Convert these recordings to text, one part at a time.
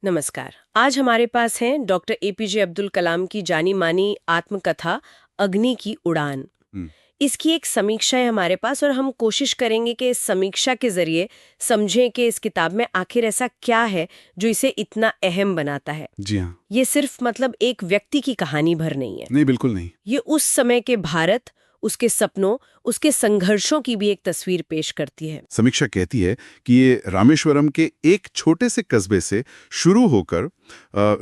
नमस्कार। आज हमारे पास हैं डॉक्टर एपीजे अब्दुल कलाम की जानी मानी आत्मकथा अग्नि की उड़ान। हम्म, इसकी एक समीक्षा है हमारे पास और हम कोशिश करेंगे कि इस समीक्षा के जरिए समझें कि इस किताब में आखिर ऐसा क्या है जो इसे इतना अहम बनाता है। जी हाँ। ये सिर्फ मतलब एक व्यक्ति की कहानी भर नहीं है। नहीं, बिल्कुल नहीं। ये उस समय के भारत, उसके सपनों, उसके संघर्षों की भी एक तस्वीर पेश करती है। समीक्षा कहती है कि ये रामेश्वरम के एक छोटे से कस्बे से शुरू होकर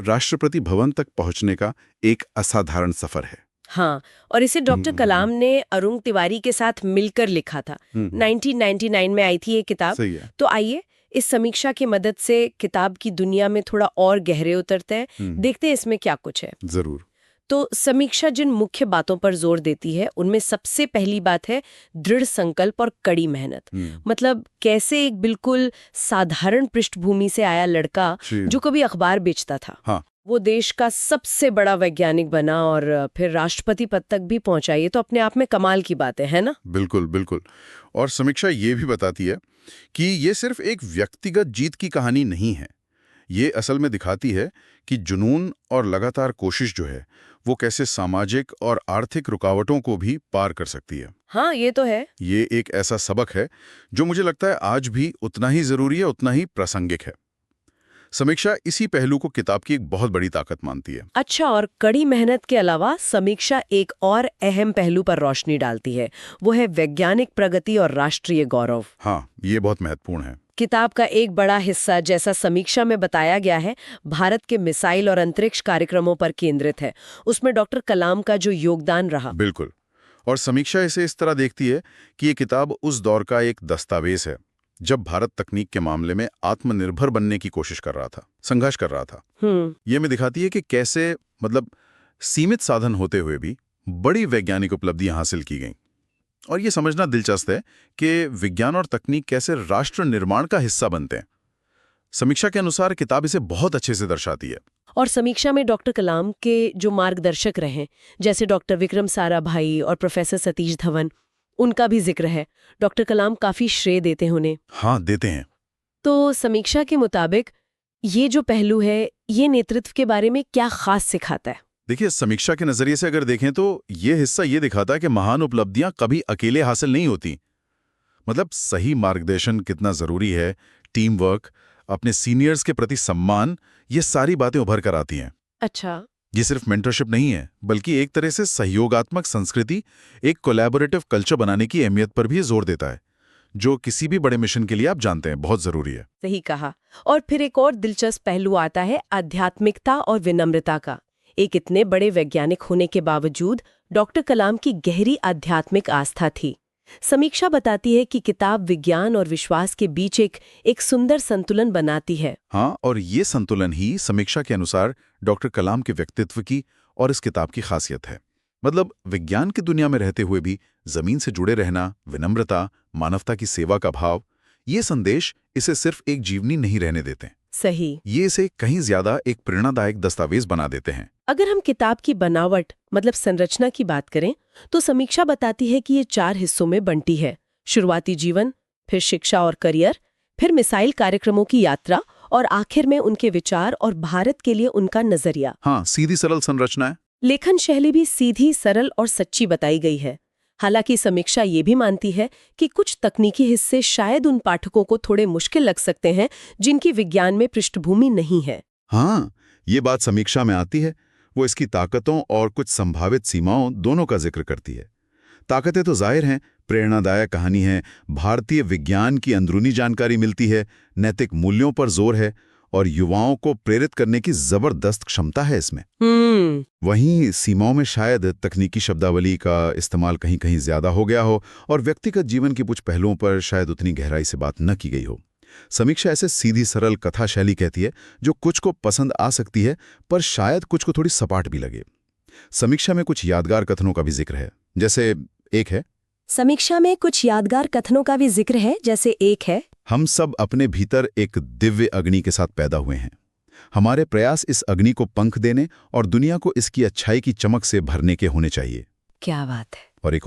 राष्ट्रपति भवन तक पहुंचने का एक असाधारण सफर है। हाँ, और इसे डॉक्टर कलाम ने अरुण तिवारी के साथ मिलकर लिखा था। हम्म, 1999 में आई थी ये किताब। सही है। तो आइए इस समीक्षा की मदद से किताब की दुनिया में थोड़ा और गहरे उतरते हैं, देखते हैं इसमें क्या कुछ है। जरूर। तो समीक्षा जिन मुख्य बातों पर जोर देती है उनमें सबसे पहली बात है दृढ़ संकल्प और कड़ी मेहनत। मतलब कैसे एक बिल्कुल साधारण पृष्ठभूमि से आया लड़का जी। जो कभी अखबार बेचता था, हाँ। वो देश का सबसे बड़ा वैज्ञानिक बना और फिर राष्ट्रपति पद तक भी पहुंचा। ये तो अपने आप में कमाल की बात है ना? बिल्कुल बिल्कुल। और समीक्षा ये भी बताती है कि ये सिर्फ एक व्यक्तिगत जीत की कहानी नहीं है। ये असल में दिखाती है कि जुनून और लगातार कोशिश जो है वो कैसे सामाजिक और आर्थिक रुकावटों को भी पार कर सकती है। हाँ, ये तो है। ये एक ऐसा सबक है जो मुझे लगता है आज भी उतना ही जरूरी है, उतना ही प्रासंगिक है। समीक्षा इसी पहलू को किताब की एक बहुत बड़ी ताकत मानती है। अच्छा, और कड़ी मेहनत के अलावा समीक्षा एक और अहम पहलू पर रोशनी डालती है। वो है वैज्ञानिक प्रगति और राष्ट्रीय गौरव। हाँ, ये बहुत महत्वपूर्ण है। किताब का एक बड़ा हिस्सा, जैसा समीक्षा में बताया गया है, भारत के मिसाइल और अंतरिक्ष कार्यक्रमों पर केंद्रित है। उसमें डॉक्टर कलाम का जो योगदान रहा। बिल्कुल। और समीक्षा इसे इस तरह देखती है कि ये किताब उस दौर का एक दस्तावेज है जब भारत तकनीक के मामले में आत्मनिर्भर बनने की कोशिश कर रहा था, संघर्ष कर रहा था। ये में दिखाती है कि कैसे मतलब सीमित साधन होते हुए भी बड़ी वैज्ञानिक उपलब्धियां हासिल की गईं। और ये समझना दिलचस्प है कि विज्ञान और तकनीक कैसे राष्ट्र निर्माण का हिस्सा बनते हैं। समीक्षा के अनुसार किताब इसे बहुत अच्छे से दर्शाती है। और समीक्षा में डॉक्टर कलाम के जो मार्गदर्शक रहे, जैसे डॉक्टर विक्रम साराभाई और प्रोफेसर सतीश धवन, उनका भी जिक्र है। डॉक्टर कलाम काफी श्रेय देते हैं उन्हें। हाँ, देते हैं। तो समीक्षा के मुताबिक ये जो पहलू है, ये नेतृत्व के बारे में क्या खास सिखाता है? देखिए, समीक्षा के नजरिए से अगर देखें तो ये हिस्सा ये दिखाता है कि महान उपलब्धियां कभी अकेले हासिल नहीं होती। मतलब सही मार्गदर्शन कितना जरूरी है, टीम वर्क, अपने सीनियर्स के प्रति सम्मान, ये सारी बातें उभर कर आती हैं। अच्छा। ये सिर्फ मेंटरशिप नहीं है, बल्कि एक तरह से सहयोगात्मक संस्कृति, एक कोलैबोरेटिव कल्चर बनाने की अहमियत पर भी जोर देता है, जो किसी भी बड़े मिशन के लिए आप जानते हैं बहुत जरूरी है। सही कहा। और फिर एक और दिलचस्प पहलू आता है आध्यात्मिकता और विनम्रता का। एक इतने बड़े वैज्ञानिक होने के बावजूद डॉक्टर कलाम की गहरी आध्यात्मिक आस्था थी। समीक्षा बताती है कि किताब विज्ञान और विश्वास के बीच एक सुंदर संतुलन बनाती है। हाँ, और ये संतुलन ही समीक्षा के अनुसार डॉक्टर कलाम के व्यक्तित्व की और इस किताब की खासियत है। मतलब विज्ञान की दुनिया में रहते हुए भी जमीन से जुड़े रहना, विनम्रता, मानवता की सेवा का भाव, ये संदेश इसे सिर्फ एक जीवनी नहीं रहने देते। सही। ये इसे कहीं ज्यादा एक प्रेरणादायक दस्तावेज बना देते हैं। अगर हम किताब की बनावट मतलब संरचना की बात करें तो समीक्षा बताती है कि ये 4 हिस्सों में बंटी है। शुरुआती जीवन, फिर शिक्षा और करियर, फिर मिसाइल कार्यक्रमों की यात्रा और आखिर में उनके विचार और भारत के लिए उनका नजरिया। हाँ, सीधी सरल संरचना है। लेखन शैली भी सीधी, सरल और सच्ची बताई गई है। हालांकि समीक्षा ये भी मानती है कि कुछ तकनीकी हिस्से शायद उन पाठकों को थोड़े मुश्किल लग सकते हैं जिनकी विज्ञान में पृष्ठभूमि नहीं है। हाँ, ये बात समीक्षा में आती है। वो इसकी ताकतों और कुछ संभावित सीमाओं दोनों का जिक्र करती है। ताकतें तो जाहिर हैं, प्रेरणादायक कहानी है, भारतीय विज्ञान की अंदरूनी जानकारी मिलती है, नैतिक मूल्यों पर जोर है और युवाओं को प्रेरित करने की जबरदस्त क्षमता है इसमें। वहीं सीमाओं में शायद तकनीकी शब्दावली का इस्तेमाल कहीं कहीं ज्यादा हो गया हो और व्यक्तिगत जीवन के कुछ पहलुओं पर शायद उतनी गहराई से बात न की गई हो। समीक्षा ऐसे सीधी सरल कथा शैली कहती है जो कुछ को पसंद आ सकती है पर शायद कुछ को थोड़ी सपाट भी लगे। समीक्षा में कुछ यादगार कथनों का भी जिक्र है, जैसे एक है हम सब अपने भीतर एक दिव्य अग्नि के साथ पैदा हुए हैं। हमारे प्रयास इस अग्नि को पंख देने और दुनिया को इसकी अच्छाई की चमक से भरने के होने चाहिए। क्या बात है। और एक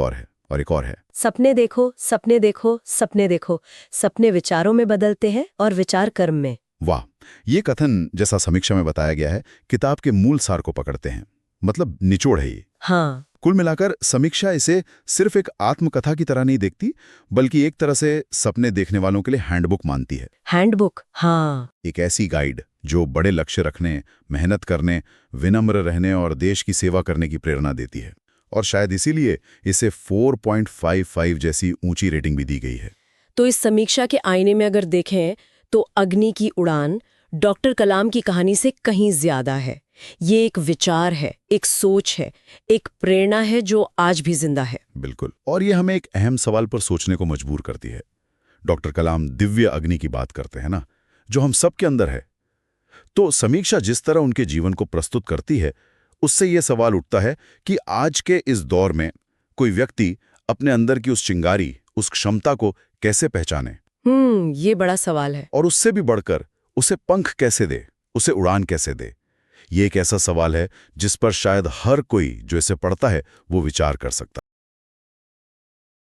और है सपने देखो, सपने देखो, सपने देखो। सपने विचारों में बदलते हैं और विचार कर्म में। वाह, ये कथन, जैसा समीक्षा में बताया गया है, किताब के मूल सार को पकड़ते हैं। मतलब निचोड़ है ये। हाँ। कुल मिलाकर समीक्षा इसे सिर्फ एक आत्मकथा की तरह नहीं देखती, बल्कि एक तरह से सपने देखने वालों के लिए हैंडबुक मानती है। हैंडबुक, हाँ। एक ऐसी गाइड जो बड़े लक्ष्य रखने, मेहनत करने, विनम्र रहने और देश की सेवा करने की प्रेरणा देती है। और शायद इसीलिए इसे 4.55 जैसी ऊंची रेटिंग भी दी गई है। तो इस समीक्षा के आईने में अगर देखें तो अग्नि की उड़ान डॉक्टर कलाम की कहानी से कहीं ज्यादा है। ये एक विचार है, एक सोच है, एक प्रेरणा है जो आज भी जिंदा है। बिल्कुल। और ये हमें एक अहम सवाल पर सोचने को मजबूर करती है। डॉक्टर कलाम दिव्य अग्नि की बात करते हैं ना, जो हम सबके अंदर है। तो समीक्षा जिस तरह उनके जीवन को प्रस्तुत करती है, उससे यह सवाल उठता है कि आज के इस दौर में कोई व्यक्ति अपने अंदर की उस चिंगारी, उस क्षमता को कैसे पहचाने। ये बड़ा सवाल है। और उससे भी बढ़कर उसे पंख कैसे दे, उसे उड़ान कैसे दे। ये एक ऐसा सवाल है जिस पर शायद हर कोई जो इसे पढ़ता है वो विचार कर सकता है।